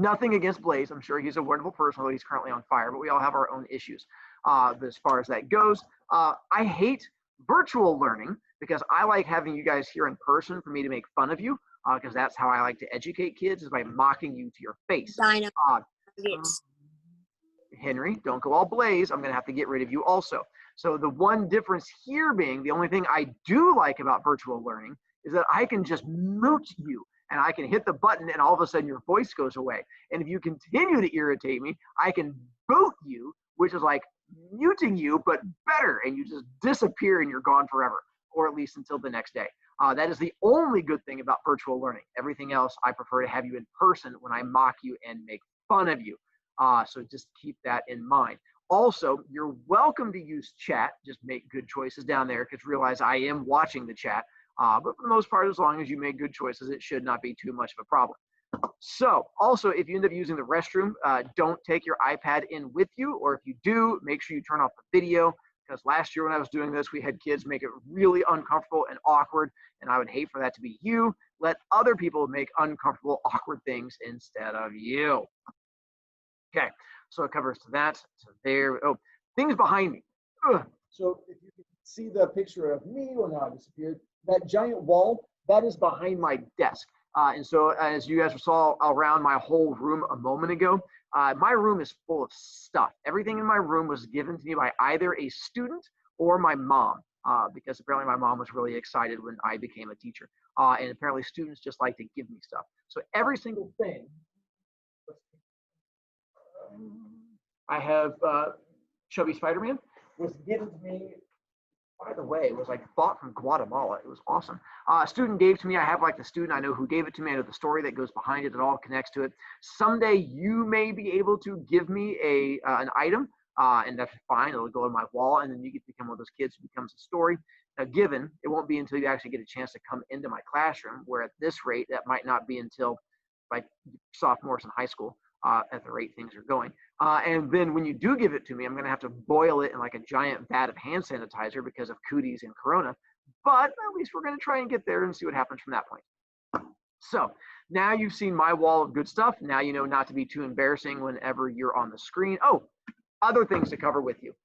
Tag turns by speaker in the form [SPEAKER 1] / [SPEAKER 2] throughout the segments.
[SPEAKER 1] Nothing against Blaze. I'm sure he's a wonderful person, although he's currently on fire, but we all have our own issues as far as that goes. I hate virtual learning because I like having you guys here in person for me to make fun of you, because that's how I like to educate kids, is by mocking you to your face.
[SPEAKER 2] Dino.
[SPEAKER 1] Henry, don't go all Blaze. I'm going to have to get rid of you also. So the one difference here being, the only thing I do like about virtual learning is that I can just mute you, and I can hit the button and all of a sudden your voice goes away. And if you continue to irritate me, I can boot you, which is like muting you, but better, and you just disappear and you're gone forever, or at least until the next day. That is the only good thing about virtual learning. Everything else, I prefer to have you in person when I mock you and make fun of you. So just keep that in mind. Also, you're welcome to use chat. Just make good choices down there, because realize I am watching the chat. But for the most part, as long as you make good choices, it should not be too much of a problem. So also, if you end up using the restroom, don't take your iPad in with you, or if you do, make sure you turn off the video, because last year when I was doing this, we had kids make it really uncomfortable and awkward, and I would hate for that to be you. Let other people make uncomfortable, awkward things instead of you. Okay, so it covers that. So there, oh, things behind me. Ugh. So if you can see the picture of me, well, now I disappeared. That giant wall, that is behind my desk. And so as you guys saw around my whole room a moment ago, my room is full of stuff. Everything in my room was given to me by either a student or my mom, because apparently my mom was really excited when I became a teacher. And apparently students just like to give me stuff. So every single thing, I have Chubby Spider-Man was given to me. By the way, it was like bought from Guatemala. It was awesome. A student gave to me. I have like the student. I know who gave it to me. I know the story that goes behind it. It all connects to it. Someday you may be able to give me an item, and that's fine. It'll go on my wall, and then you get to become one of those kids who becomes a story. Now, given it won't be until you actually get a chance to come into my classroom, where at this rate, that might not be until like sophomores in high school. At the rate things are going. And then when you do give it to me, I'm going to have to boil it in like a giant vat of hand sanitizer because of cooties and corona. But at least we're going to try and get there and see what happens from that point. So now you've seen my wall of good stuff. Now you know not to be too embarrassing whenever you're on the screen. Oh, other things to cover with you.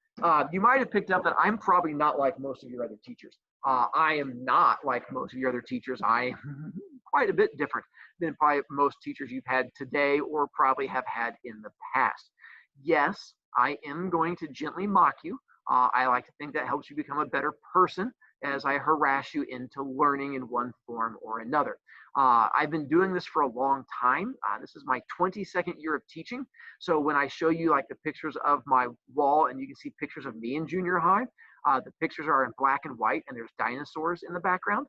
[SPEAKER 1] You might have picked up that I'm probably not like most of your other teachers. I am not like most of your other teachers. I am quite a bit different than probably most teachers you've had today or probably have had in the past. Yes, I am going to gently mock you. I like to think that helps you become a better person as I harass you into learning in one form or another. I've been doing this for a long time. This is my 22nd year of teaching. So when I show you like the pictures of my wall, and you can see pictures of me in junior high, the pictures are in black and white, and there's dinosaurs in the background,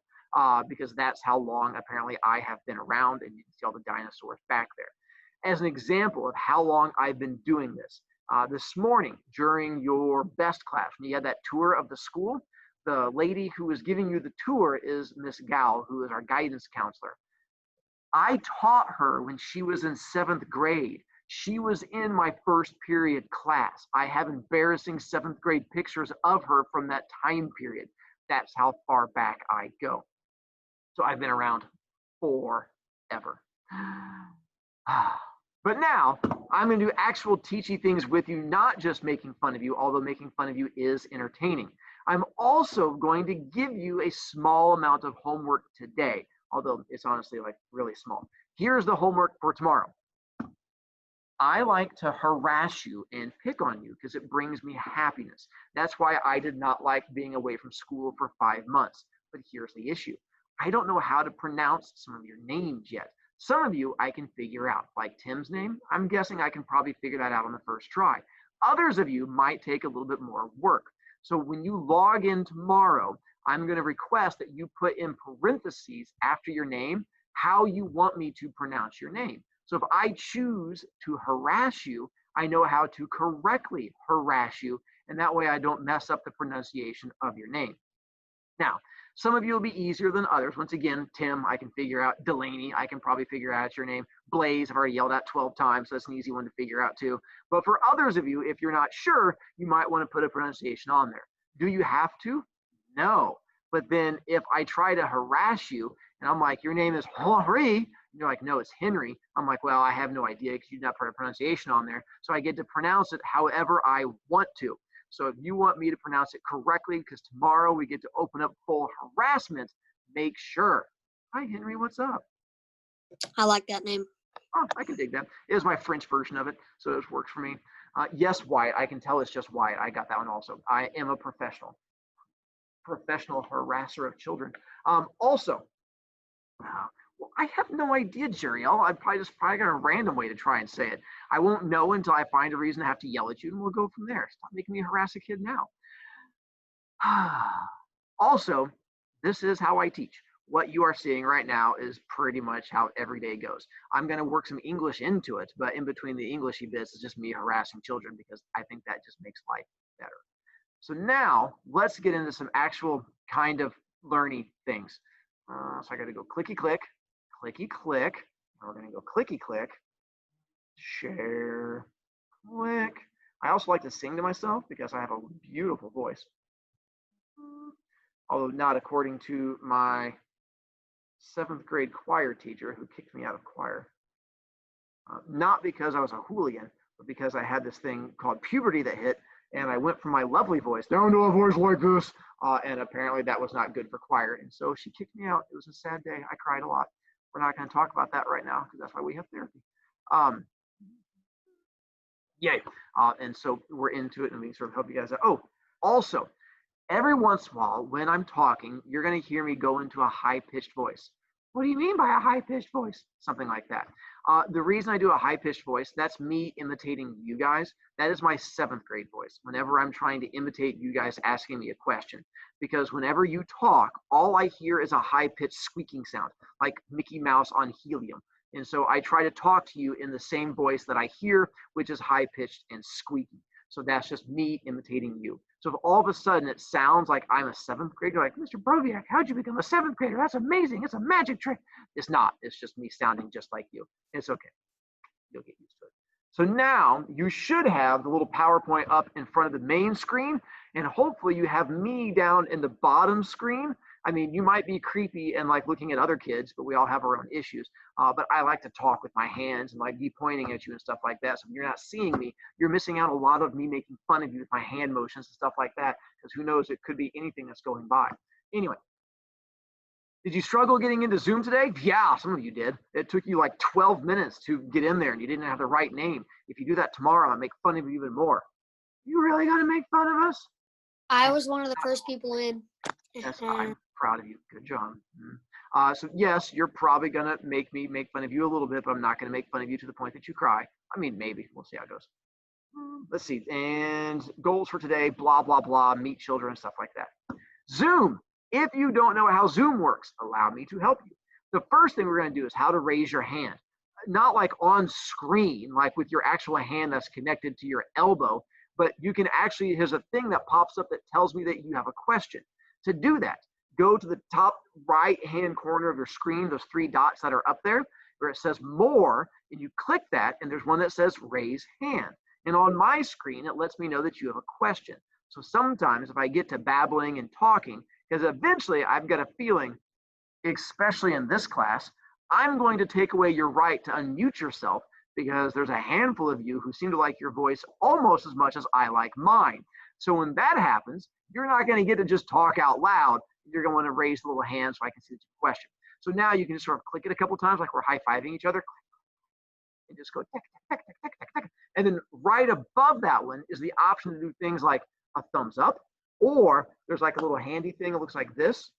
[SPEAKER 1] because that's how long apparently I have been around, and you can see all the dinosaurs back there. As an example of how long I've been doing this, this morning during your best class, when you had that tour of the school, the lady who was giving you the tour is Miss Gal, who is our guidance counselor. I taught her when she was in 7th grade. She was in my first period class. I have embarrassing 7th grade pictures of her from that time period. That's how far back I go. So I've been around forever. But now I'm going to do actual teachy things with you, not just making fun of you, although making fun of you is entertaining. I'm also going to give you a small amount of homework today, although it's honestly like really small. Here's the homework for tomorrow. I like to harass you and pick on you because it brings me happiness. That's why I did not like being away from school for 5 months. But here's the issue. I don't know how to pronounce some of your names yet. Some of you I can figure out, like Tim's name. I'm guessing I can probably figure that out on the first try. Others of you might take a little bit more work. So when you log in tomorrow, I'm going to request that you put in parentheses after your name how you want me to pronounce your name. So if I choose to harass you, I know how to correctly harass you, and that way I don't mess up the pronunciation of your name. Now, some of you will be easier than others. Once again, Tim, I can figure out. Delaney, I can probably figure out your name. Blaze, I've already yelled at 12 times, so that's an easy one to figure out too. But for others of you, if you're not sure, you might want to put a pronunciation on there. Do you have to? No. But then if I try to harass you, and I'm like, your name is Henri, they're like, no, it's Henry. I'm like, well, I have no idea because you didn't put a pronunciation on there. So I get to pronounce it however I want to. So if you want me to pronounce it correctly, because tomorrow we get to open up full harassment, make sure. Hi, Henry, what's up?
[SPEAKER 2] I like that name.
[SPEAKER 1] Oh, I can dig that. It was my French version of it, so it works for me. Yes, Wyatt, I can tell it's just Wyatt. I got that one also. I am a professional harasser of children. Also, well, I have no idea, Jeriel. I probably got a random way to try and say it. I won't know until I find a reason to have to yell at you, and we'll go from there. Stop making me harass a kid now. Also, this is how I teach. What you are seeing right now is pretty much how every day goes. I'm going to work some English into it, but in between the Englishy bits is just me harassing children because I think that just makes life better. So now let's get into some actual kind of learning things. So I got to go clicky click, clicky click. We're going to go clicky click, share, click. I also like to sing to myself because I have a beautiful voice. Although not according to my 7th grade choir teacher who kicked me out of choir. Not because I was a hooligan, but because I had this thing called puberty that hit, and I went from my lovely voice down to a voice like this, and apparently that was not good for choir, and so she kicked me out. It was a sad day. I cried a lot. We're not going to talk about that right now because that's why we have therapy. Yay. And so we're into it, and we sort of help you guys out. Oh, also, every once in a while, when I'm talking, you're going to hear me go into a high-pitched voice. What do you mean by a high-pitched voice? Something like that. The reason I do a high-pitched voice, that's me imitating you guys. That is my 7th grade voice. Whenever I'm trying to imitate you guys asking me a question. Because whenever you talk, all I hear is a high-pitched squeaking sound, like Mickey Mouse on helium. And so I try to talk to you in the same voice that I hear, which is high-pitched and squeaky. So that's just me imitating you. So if all of a sudden it sounds like I'm a 7th grader, like, Mr. Broviak, how'd you become a 7th grader? That's amazing. It's a magic trick. It's not. It's just me sounding just like you. It's okay. You'll get used to it. So now you should have the little PowerPoint up in front of the main screen, and hopefully you have me down in the bottom screen. I mean, you might be creepy and like looking at other kids, but we all have our own issues. But I like to talk with my hands and like be pointing at you and stuff like that. So if you're not seeing me, you're missing out a lot of me making fun of you with my hand motions and stuff like that, because who knows, it could be anything that's going by. Anyway, did you struggle getting into Zoom today? Yeah, some of you did. It took you like 12 minutes to get in there and you didn't have the right name. If you do that tomorrow, I'll make fun of you even more. You really gonna make fun of us?
[SPEAKER 2] I was one of the first people in.
[SPEAKER 1] Yes, I'm proud of you. Good job. So yes, you're probably gonna make me make fun of you a little bit, but I'm not gonna make fun of you to the point that you cry. I mean, maybe. We'll see how it goes. Let's see. And goals for today, blah, blah, blah, meet children, stuff like that. Zoom. If you don't know how Zoom works, allow me to help you. The first thing we're going to do is how to raise your hand. Not like on screen, like with your actual hand that's connected to your elbow, but you can actually, there's a thing that pops up that tells me that you have a question. To do that, go to the top right-hand corner of your screen, those 3 dots that are up there, where it says more, and you click that, and there's one that says raise hand. And on my screen, it lets me know that you have a question. So sometimes if I get to babbling and talking, because eventually I've got a feeling, especially in this class, I'm going to take away your right to unmute yourself because there's a handful of you who seem to like your voice almost as much as I like mine. So when that happens, you're not going to get to just talk out loud. You're going to want to raise the little hand so I can see the question. So now you can just sort of click it a couple times like we're high-fiving each other. And just go tick, tick, tick, tick, tick, tick. And then right above that one is the option to do things like a thumbs up, or there's like a little handy thing that looks like this.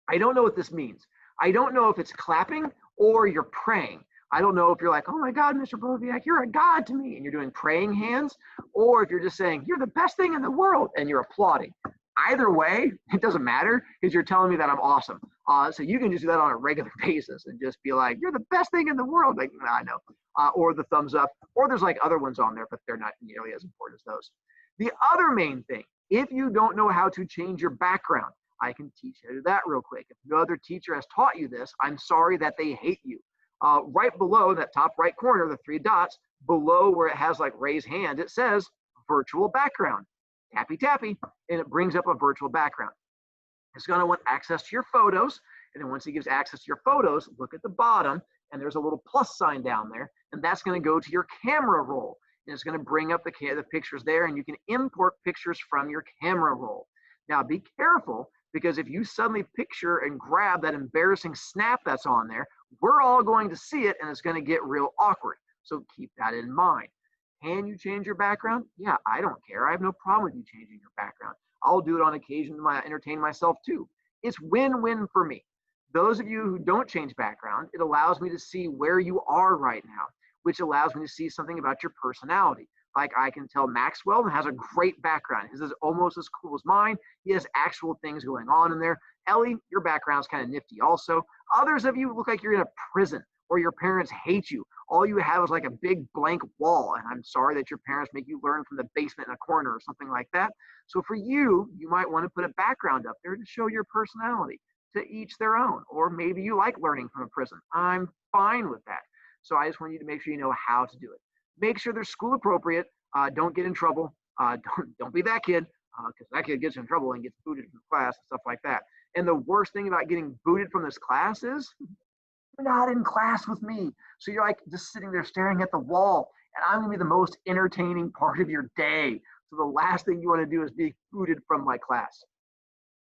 [SPEAKER 1] I don't know what this means. I don't know if it's clapping or you're praying. I don't know if you're like, oh my God, Mr. Broviak, you're a God to me, and you're doing praying hands, or if you're just saying, you're the best thing in the world, and you're applauding. Either way, it doesn't matter because you're telling me that I'm awesome. So you can just do that on a regular basis and just be like, you're the best thing in the world. Like, I know. Or the thumbs up, or there's like other ones on there, but they're not nearly as important as those. The other main thing, if you don't know how to change your background, I can teach you to do that real quick. If no other teacher has taught you this, I'm sorry that they hate you. Right below that top right corner, the 3 dots, below where it has like raise hand, it says virtual background. Tappy, tappy, and it brings up a virtual background. It's going to want access to your photos, and then once it gives access to your photos, look at the bottom, and there's a little plus sign down there, and that's going to go to your camera roll. And it's going to bring up the pictures there, and you can import pictures from your camera roll. Now, be careful, because if you suddenly picture and grab that embarrassing snap that's on there, we're all going to see it, and it's going to get real awkward. So keep that in mind. Can you change your background? Yeah, I don't care. I have no problem with you changing your background. I'll do it on occasion to entertain myself too. It's win-win for me. Those of you who don't change background, it allows me to see where you are right now, which allows me to see something about your personality. Like I can tell Maxwell has a great background. His is almost as cool as mine. He has actual things going on in there. Ellie, your background's kind of nifty also. Others of you look like you're in a prison or your parents hate you. All you have is like a big blank wall. And I'm sorry that your parents make you learn from the basement in a corner or something like that. So for you, you might want to put a background up there to show your personality. To each their own. Or maybe you like learning from a prison. I'm fine with that. So I just want you to make sure you know how to do it. Make sure they're school appropriate. Don't get in trouble. Don't be that kid, because that kid gets in trouble and gets booted from class and stuff like that. And the worst thing about getting booted from this class is you're not in class with me. So you're like just sitting there staring at the wall, and I'm gonna be the most entertaining part of your day. So the last thing you want to do is be booted from my class.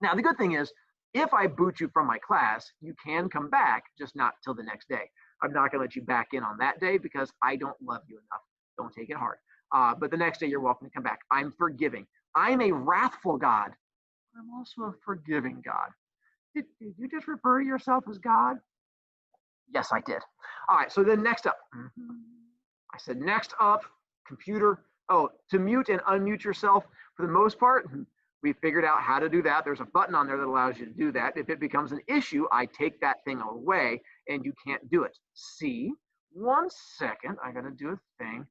[SPEAKER 1] Now, the good thing is, if I boot you from my class, you can come back, just not till the next day. I'm not going to let you back in on that day because I don't love you enough. Don't take it hard. But the next day, you're welcome to come back. I'm forgiving. I'm a wrathful God. I'm also a forgiving God. Did you just refer to yourself as God? Yes, I did. All right, so then next up. I said next up, computer. Oh, to mute and unmute yourself, for the most part, we figured out how to do that. There's a button on there that allows you to do that. If it becomes an issue, I take that thing away and you can't do it. See, 1 second, I gotta do a thing.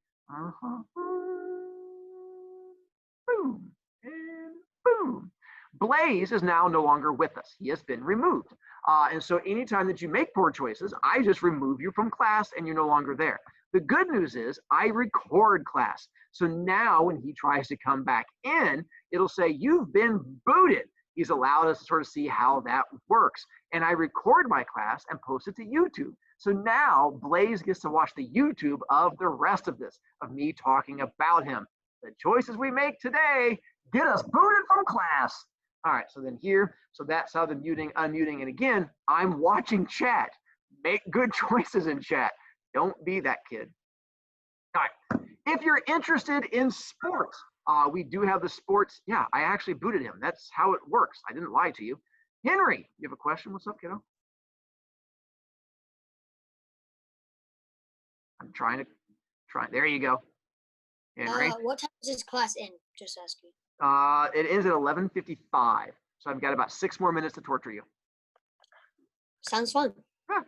[SPEAKER 1] Boom, and boom. Blaze is now no longer with us. He has been removed. And so anytime that you make poor choices, I just remove you from class and you're no longer there. The good news is I record class. So now when he tries to come back in, it'll say, you've been booted. He's allowed us to sort of see how that works. And I record my class and post it to YouTube. So now Blaze gets to watch the YouTube of the rest of this, of me talking about him. The choices we make today get us booted from class. All right, so then here, so that's how the muting, unmuting, and again, I'm watching chat. Make good choices in chat. Don't be that kid. All right, if you're interested in sports, we do have the sports. Yeah, I actually booted him. That's how it works. I didn't lie to you. Henry, you have a question? What's up, kiddo? I'm trying. There you go. Henry.
[SPEAKER 2] What time is this class in? Just asking.
[SPEAKER 1] It ends at 11:55. So I've got about 6 more minutes to torture you.
[SPEAKER 2] Sounds fun.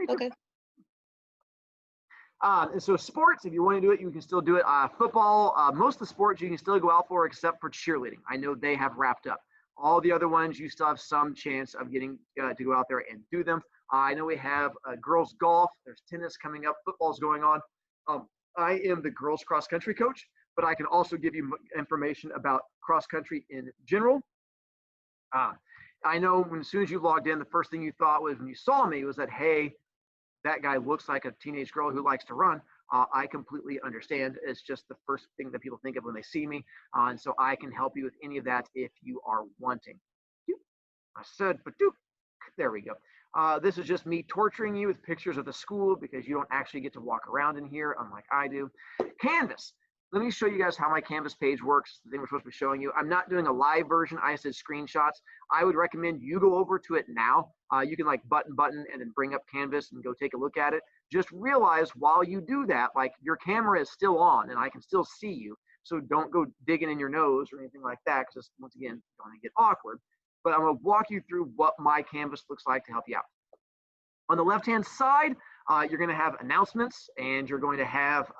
[SPEAKER 2] Okay.
[SPEAKER 1] And so sports, if you want to do it, you can still do it. Football, most of the sports you can still go out for except for cheerleading. I know they have wrapped up. All the other ones, you still have some chance of getting to go out there and do them. I know we have girls golf. There's tennis coming up. Football's going on. I am the girls cross country coach, but I can also give you information about cross country in general. I know as soon as you logged in, the first thing you thought was when you saw me was that, hey, that guy looks like a teenage girl who likes to run. I completely understand. It's just the first thing that people think of when they see me. And so I can help you with any of that if you are wanting. I said, but there we go. This is just me torturing you with pictures of the school because you don't actually get to walk around in here, unlike I do. Canvas. Let me show you guys how my Canvas page works. The thing we're supposed to be showing you. I'm not doing a live version. I said screenshots. I would recommend you go over to it now. You can like button and then bring up Canvas and go take a look at it. Just realize while you do that, like your camera is still on and I can still see you. So don't go digging in your nose or anything like that because once again, it's going to get awkward. But I'm going to walk you through what my Canvas looks like to help you out. On the left-hand side, you're going to have announcements and you're going to have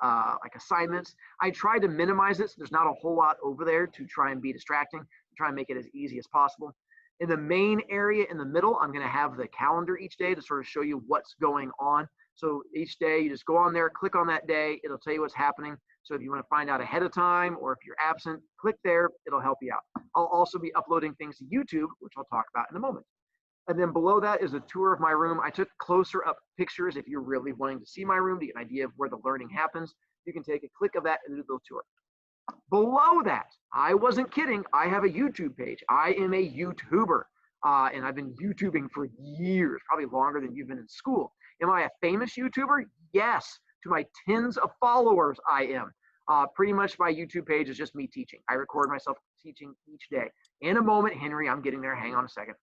[SPEAKER 1] like assignments. I try to minimize it so there's not a whole lot over there to try and be distracting, try and make it as easy as possible. In the main area in the middle, I'm going to have the calendar each day to sort of show you what's going on. So each day you just go on there, click on that day, it'll tell you what's happening. So if you want to find out ahead of time or if you're absent, click there, it'll help you out. I'll also be uploading things to YouTube, which I'll talk about in a moment. And then below that is a tour of my room. I took closer up pictures. If you're really wanting to see my room to get an idea of where the learning happens, you can take a click of that and do a little tour. Below that, I wasn't kidding. I have a YouTube page. I am a YouTuber, and I've been YouTubing for years, probably longer than you've been in school. Am I a famous YouTuber? Yes. To my tens of followers, I am. Pretty much my YouTube page is just me teaching. I record myself teaching each day. In a moment, Henry, I'm getting there. Hang on a second.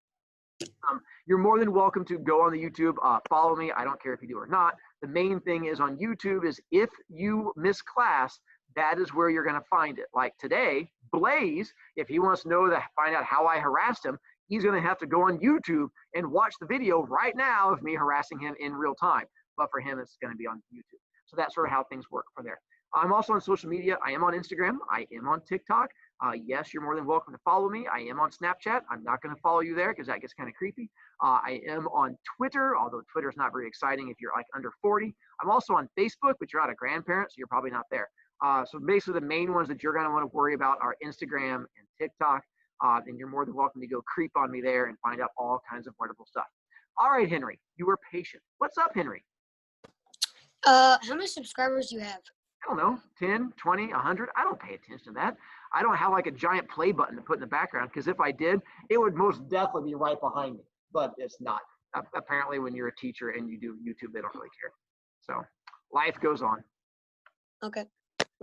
[SPEAKER 1] You're more than welcome to go on the YouTube, follow me. I don't care if you do or not. The main thing is on YouTube is if you miss class, that is where you're going to find it. Like today, Blaze, if he wants to know that, find out how I harassed him, he's going to have to go on YouTube and watch the video right now of me harassing him in real time. But for him, it's going to be on YouTube. So that's sort of how things work from there. I'm also on social media. I am on Instagram. I am on TikTok. Yes, you're more than welcome to follow me. I am on Snapchat. I'm not going to follow you there because that gets kind of creepy. I am on Twitter, although Twitter is not very exciting if you're like under 40. I'm also on Facebook, but you're not a grandparent, so you're probably not there. So basically the main ones that you're going to want to worry about are Instagram and TikTok. And you're more than welcome to go creep on me there and find out all kinds of wonderful stuff. All right, Henry, you were patient. What's up, Henry?
[SPEAKER 2] How many subscribers do you have?
[SPEAKER 1] I don't know, 10, 20, 100. I don't pay attention to that. I don't have like a giant play button to put in the background because if I did, it would most definitely be right behind me, but it's not. Apparently when you're a teacher and you do YouTube, they don't really care. So life goes on.
[SPEAKER 2] Okay.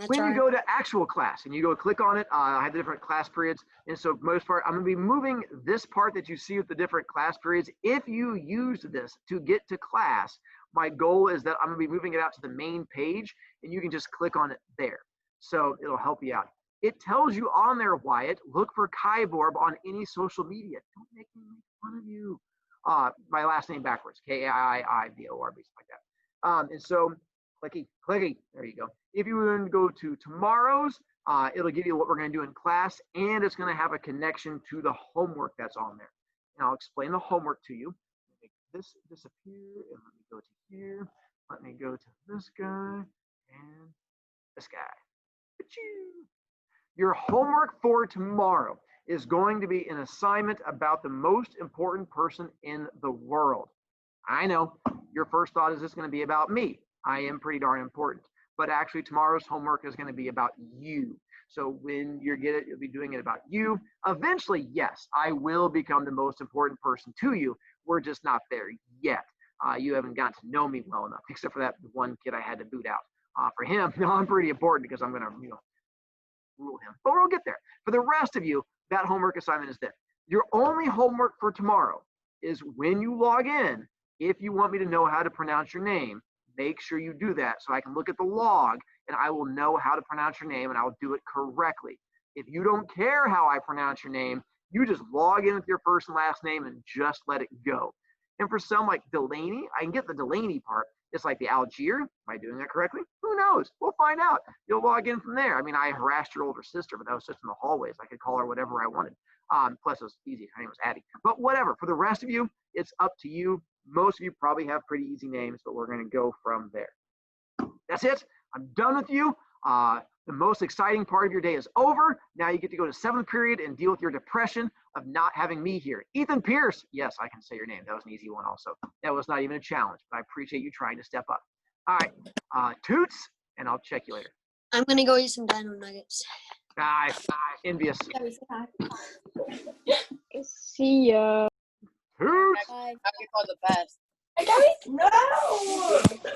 [SPEAKER 1] When you go to actual class and you go click on it, I have the different class periods. And so for most part, I'm going to be moving this part that you see with the different class periods. If you used this to get to class, my goal is that I'm going to be moving it out to the main page and you can just click on it there. So it'll help you out. It tells you on there, Wyatt, look for Kyborb on any social media. Don't make me make fun of you. My last name backwards, K-I-I-B-O-R-B, something like that. And so clicky, there you go. If you want to go to tomorrow's, it'll give you what we're going to do in class, and it's going to have a connection to the homework that's on there. And I'll explain the homework to you. Make this disappear, and let me go to here. Let me go to this guy and this guy. Achoo. Your homework for tomorrow is going to be an assignment about the most important person in the world. I know your first thought is this going to be about me. I am pretty darn important, but actually tomorrow's homework is going to be about you. So when you get it, you'll be doing it about you. Eventually, yes, I will become the most important person to you. We're just not there yet. You haven't gotten to know me well enough, except for that one kid I had to boot out. For him, no, I'm pretty important because I'm going to, rule him. But we'll get there. For the rest of you, that homework assignment is this. Your only homework for tomorrow is when you log in, if you want me to know how to pronounce your name, make sure you do that so I can look at the log and I will know how to pronounce your name and I'll do it correctly. If you don't care how I pronounce your name, you just log in with your first and last name and just let it go. And for some like Delaney, I can get the Delaney part. It's like the Algier. Am I doing that correctly? Who knows? We'll find out. You'll log in from there. I mean, I harassed your older sister, but that was just in the hallways. I could call her whatever I wanted. Plus, it was easy. Her name was Addie. But whatever. For the rest of you, it's up to you. Most of you probably have pretty easy names, but we're going to go from there. That's it. I'm done with you. The most exciting part of your day is over. Now you get to go to 7th period and deal with your depression of not having me here. Ethan Pierce. Yes, I can say your name. That was an easy one also. That was not even a challenge, but I appreciate you trying to step up. All right. Toots, and I'll check you later.
[SPEAKER 2] I'm going to go eat some dino nuggets.
[SPEAKER 1] Envious.
[SPEAKER 3] See ya.
[SPEAKER 1] Toots.
[SPEAKER 2] Bye.
[SPEAKER 4] Happy for the best.
[SPEAKER 3] No!